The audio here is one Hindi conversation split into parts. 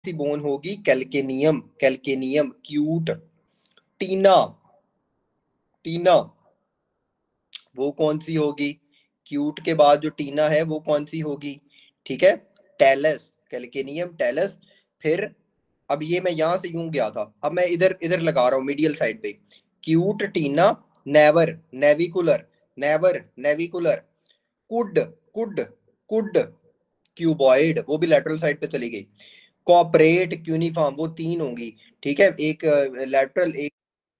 सी बोन होगी? Calcaneum, calcaneum. क्यूट, टीना, टीना वो कौन सी होगी? क्यूट के बाद जो टीना है वो कौन सी होगी? ठीक है, टेलस, कैल्केनियम, टेलस। फिर अब ये मैं यहां से यूं गया था, अब मैं इधर इधर लगा रहा हूँ मिडियल साइड पे। Cute, Tina, never, navicular, never, navicular. Could, could, could, cuboid, वो भी लेटरल साइड पे चली गई। कॉपरेट, क्यूनिफॉर्म, वो तीन होंगी। ठीक है, एक लेटरल, एक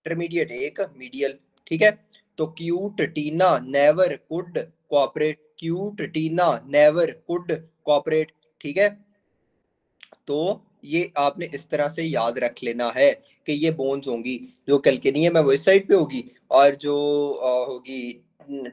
इंटरमीडिएट, एक मीडियल। ठीक है, तो cute, Tina, never, could, cooperate. Cute, Tina, never, could, cooperate. ठीक है, तो ये आपने इस तरह से याद रख लेना है कि ये बोन्स होंगी। जो कैल्केनियम है वो इस साइड पे होगी, और जो होगी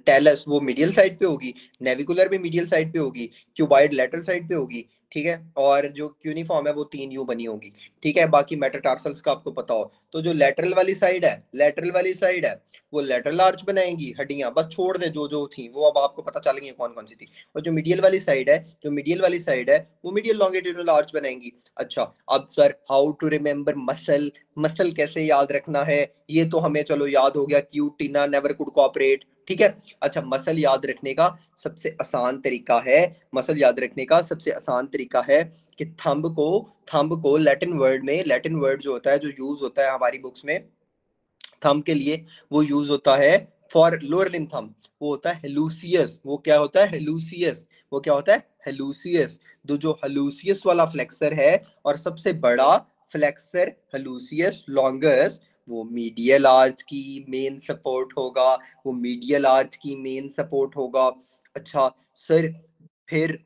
टेलस वो मीडियल साइड पे होगी, नेविकुलर भी मीडियल साइड पे होगी, क्यूबाइड लेटरल साइड पे होगी। ठीक है, और जो क्यूनिफॉर्म है वो तीन यू बनी होगी। ठीक है, बाकी मेटाटार्सल्स का आपको पता हो। तो जो लेटरल वाली साइड है, लेटरल वाली साइड है, वो लेटरल आर्च बनाएंगी हड्डियां, बस छोड़ दे जो जो थी वो अब आपको पता चल गई कौन कौन सी थी। और जो मीडियल वाली साइड है, जो मीडियल वाली साइड है वो मीडियल लॉन्गिट्यूडनल आर्च बनाएंगी। अच्छा, अब sir how to remember muscle, muscle कैसे याद रखना है? ये तो हमें चलो याद हो गया, cute, Tina, never, could, cooperate. ठीक है, अच्छा मसल याद रखने का सबसे आसान तरीका है, मसल याद रखने का सबसे आसान तरीका है कि थंब को लैटिन वर्ड में, लैटिन वर्ड जो होता है, जो यूज होता है हमारी बुक्स में थंब के लिए, वो यूज होता है फॉर लोअर लिम्ब थंब, वो होता है हेलूसियस। वो क्या होता है? हेलूसियस। वो क्या होता है? हेलूसियस। जो हेलूसियस वाला फ्लेक्सर है, और सबसे बड़ा फ्लेक्सर हेलूसियस लॉन्गस, वो मीडियल आर्च की मेन सपोर्ट होगा, वो मीडियल आर्च की मेन सपोर्ट होगा। अच्छा सर, फिर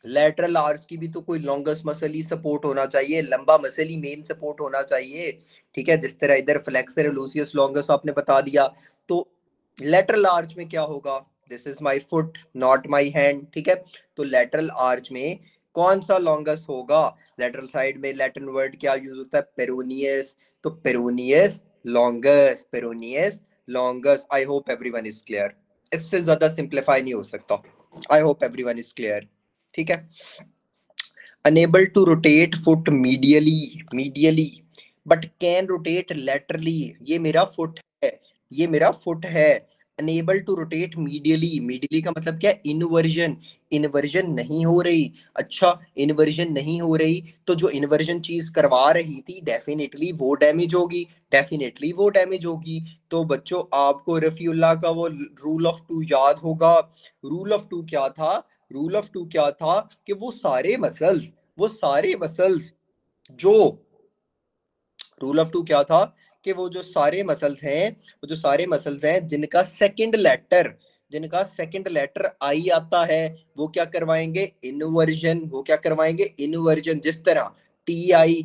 लेटरल आर्च की भी तो कोई लॉन्गेस्ट मसल ही सपोर्ट होना चाहिए, लंबा मसल ही मेन सपोर्ट होना चाहिए। ठीक है, जिस तरह इधर फ्लेक्सर लूसियस लॉन्गेस्ट आपने बता दिया, तो लेटरल आर्च में क्या होगा? This is my foot not my hand. ठीक है, तो लेटरल आर्च में कौन सा लॉन्गेस्ट होगा? लेटरल साइड में लैटिन वर्ड क्या यूज होता है? पेरोनियस। तो peroneus longest, peroneus longest. I hope everyone is clear, इससे ज्यादा सिंप्लीफाई नहीं हो सकता। I hope everyone is clear. ठीक है, unable to rotate foot medially, medially but can rotate laterally. ये मेरा फुट है, ये मेरा फुट है। Unable to rotate medially, medially का मतलब क्या है? इनवर्जन, इनवर्जन नहीं हो रही। अच्छा, इनवर्जन नहीं हो रही, तो जो इनवर्जन चीज करवा रही थी डेफिनेटली वो डैमेज होगी, डेफिनेटली वो डैमेज होगी। तो बच्चों आपको रफीउल्लाह का वो रूल ऑफ टू याद होगा। रूल ऑफ टू क्या था? रूल ऑफ टू क्या था कि वो सारे मसल्स, वो सारे मसल्स जो, रूल ऑफ टू क्या था कि वो जो सारे मसल्स हैं, वो जो सारे मसल्स हैं जिनका सेकंड लेटर, जिनका सेकंड लेटर आई आता है, वो क्या करवाएंगे? इनवर्जन। वो क्या करवाएंगे? इनवर्जन। जिस तरह T I,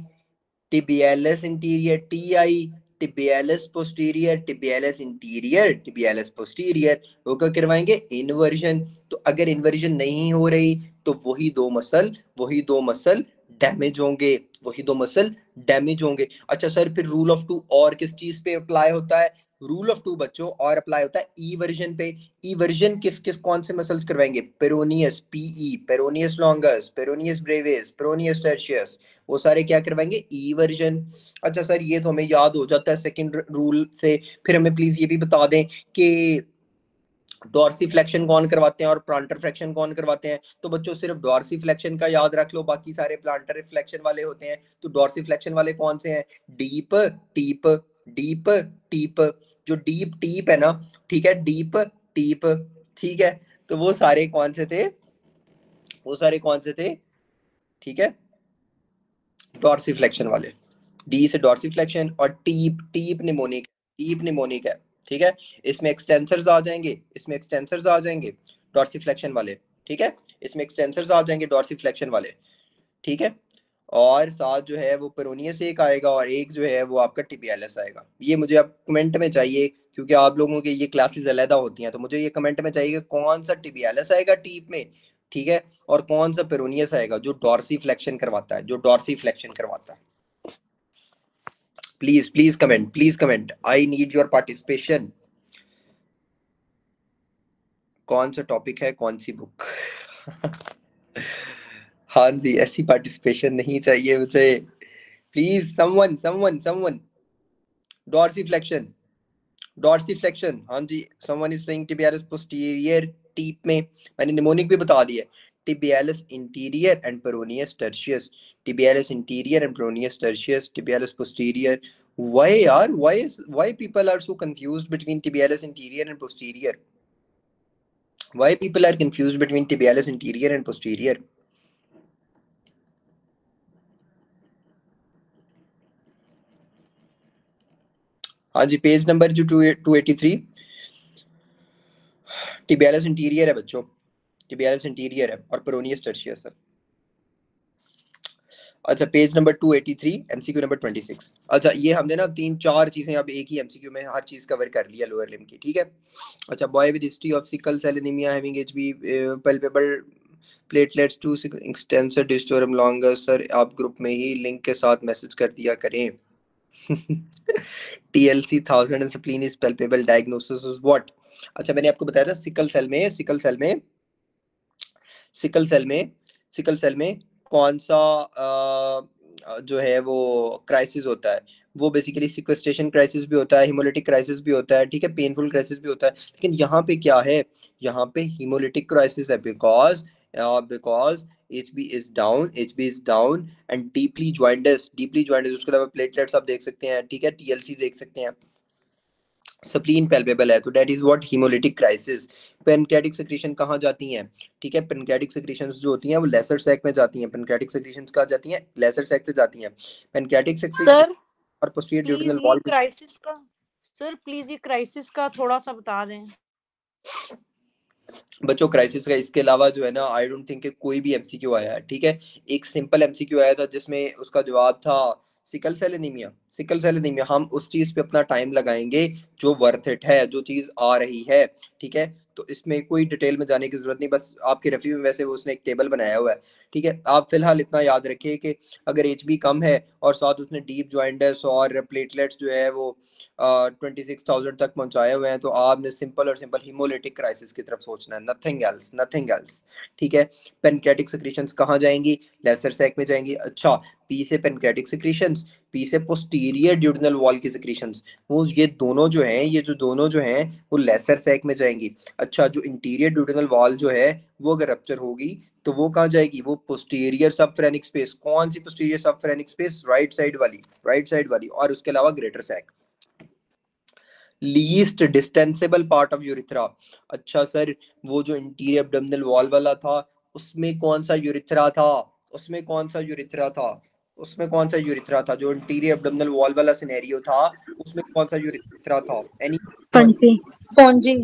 tibialis interior, T I, tibialis posterior, tibialis interior, tibialis posterior, वो क्या करवाएंगे? इनवर्जन। तो अगर इन्वर्जन नहीं हो रही तो वही दो मसल, वही दो मसल डैमेज होंगे, वही दो मसल डैमेज होंगे। अच्छा सर, फिर रूल ऑफ टू और किस चीज पे अप्लाई होता है? रूल ऑफ टू बच्चों और अप्लाई होता है ई वर्जन पे। ई वर्जन किस किस कौन से मसल्स करवाएंगे? Peroneus, PE, peroneus longus, peroneus brevis, peroneus tertius, वो सारे क्या करवाएंगे? ई वर्जन। अच्छा सर, ये तो हमें याद हो जाता है सेकंड रूल से। फिर हमें प्लीज ये भी बता दें कि डॉर्सीफ्लेक्शन कौन करवाते हैं और प्लांटर फ्लेक्शन कौन करवाते हैं? तो बच्चों सिर्फ डॉर्सीफ्लेक्शन का याद रख लो, बाकी सारे प्लांटर रिफ्लेक्शन वाले होते हैं। तो डॉर्सीफ्लेक्शन वाले कौन से हैं? डीप टीप, डीप टीप। जो डीप टीप है ना, ठीक है, डीप टीप, ठीक है, तो वो सारे कौन से थे? वो सारे कौन से थे? ठीक है, डॉर्सीफ्लेक्शन वाले। डी से डॉर्सीफ्लेक्शन, और टीप, टीप निमोनिक, टीप निमोनिक है। ठीक है, इसमें एक्सटेंसर्स आ जाएंगे, इसमें एक्सटेंसर्स आ जाएंगे डॉर्सीफ्लेक्शन वाले। ठीक है, इसमें एक्सटेंसर्स आ जाएंगे डॉर्सीफ्लेक्शन वाले। ठीक है, और साथ जो है वो पेरोनियस एक आएगा, और एक जो है वो आपका टिबियालिस आएगा। ये मुझे अब कमेंट में चाहिए, क्योंकि आप लोगों के ये क्लासेस अलहदा होती हैं, तो मुझे ये कमेंट में चाहिए कि कौन सा टिबियालिस आएगा टीप में, ठीक है, और कौन सा पेरोनियस आएगा जो डॉर्सीफ्लेक्शन करवाता है, जो डॉर्सीफ्लेक्शन करवाता है। Please please comment, please comment, I need your participation. कौन सा टॉपिक है, कौन सी बुक? हाँ जी, ऐसी पार्टिसिपेशन नहीं चाहिए मुझे, प्लीज समवन डॉर्सीफ्लेक्शन, हाँ जी, someone is saying tibialis posterior tip में, मैंने निमोनिक भी बता दिया, tibialis anterior and peroneus tertius, tibialis anterior and peroneus tertius, tibialis posterior. why yaar, why people are so confused between tibialis interior and posterior? Why people are confused between tibialis interior and posterior? हाँ जी, पेज नंबर जो 283, टिबियालिस इंटीरियर है बच्चों, टिबियालिस इंटीरियर है और पेरोनियस टर्शियस है। अच्छा, पेज नंबर 283, एमसीक्यू नंबर 26। अच्छा, ये हमने ना 3-4 चीजें अब एक ही एमसीक्यू में हर चीज कवर कर लिया लोअर लिम्ब की, ठीक है। अच्छा, boy with history of sickle cell anaemia having HB palpable platelets to extensive डिस्टोरम लॉन्गस, सर आप ग्रुप में ही लिंक के साथ मैसेज कर दिया करें। TLC 1000 and spleen is palpable, diagnosis is what? अच्छा, मैंने आपको बताया था सिकल सेल में सिकल सेल में कौन सा जो है वो क्राइसिस होता है, वो बेसिकली सिक्वेस्ट्रेशन क्राइसिस भी होता है, हिमोलिटिक क्राइसिस भी होता है, ठीक है, पेनफुल क्राइसिस भी होता है। लेकिन यहाँ पे क्या है, यहाँ पे हिमोलिटिक क्राइसिस है, because HB is down and deeply jaundiced, उसके अलावा प्लेटलेट्स आप देख सकते हैं, ठीक है, TLC देख सकते हैं, स्प्लीन पैल्पेबल है, तो that is what haemolytic crisis. Pancreatic secretion कहाँ जाती हैं, ठीक है, पैनक्रियाटिक सेक्रेशंस जो होती हैं वो लेसर सैक में जाती हैं, पैनक्रियाटिक सेक्रेशंस कहाँ जाती हैं, लेसर सैक से जाती हैं। पैनक्रियाटिक सेक्रेशन सर और पोस्टीरियर प्लीज ड्यूडेनल ये वॉल क्राइसिस का, सर प्लीज ये क्राइसिस का थोड़ा सा बता दें। बच्चों क्राइसिस का इसके अलावा जो है ना, आई डोंट थिंक कोई भी एमसीक्यू आया है, ठीक है। एक सिंपल एमसीक्यू आया था जिसमें उसका जवाब था सिकल सेल एनीमिया। हम उस चीज पे अपना टाइम लगाएंगे जो वर्थ इट है, जो चीज आ रही है, ठीक है। तो इसमें कोई डिटेल में जाने की जरूरत नहीं, बस आपके रफी में वैसे वो उसने एक टेबल बनाया हुआ है, ठीक है। आप फिलहाल इतना याद रखिए कि अगर HB कम है और साथ उसने डीप जॉइंटस और प्लेटलेट्स जो है वो 26,000 तक पहुंचाए हुए हैं, तो आपने सिंपल और सिंपल हिमोलिटिक क्राइसिस की तरफ सोचना है, नथिंग एल्स, ठीक है। पेनक्रेटिक सेक्रेशंस कहाँ जाएंगी, लेसर सैक में जाएंगी। अच्छा, पी से पेनक्रेटिक सेक्रेशंस, पी से पोस्टीरियर ड्यूडेनल वॉल की सेक्रेशंस, वो ये दोनों जो हैं वो लेसर सैक में जाएंगी। अच्छा, जो इंटीरियर ड्यूडेनल वॉल जो है वो अगर रप्चर होगी तो वो कहाँ जाएगी, वो पोस्टीरियर सबफ्रेनिक स्पेस, कौन सी posterior subphrenic space, right side वाली, और उसके अलावा greater sac, least distensible part of urethra. अच्छा सर, वो जो इंटीरियर एब्डोमिनल वॉल वाला था उसमें कौन सा यूरिथ्रा था, जो इंटीरियर एब्डोमिनल वॉल वाला सिनेरियो था उसमें कौन सा यूरिथ्रा था, एनी? स्पॉन्जी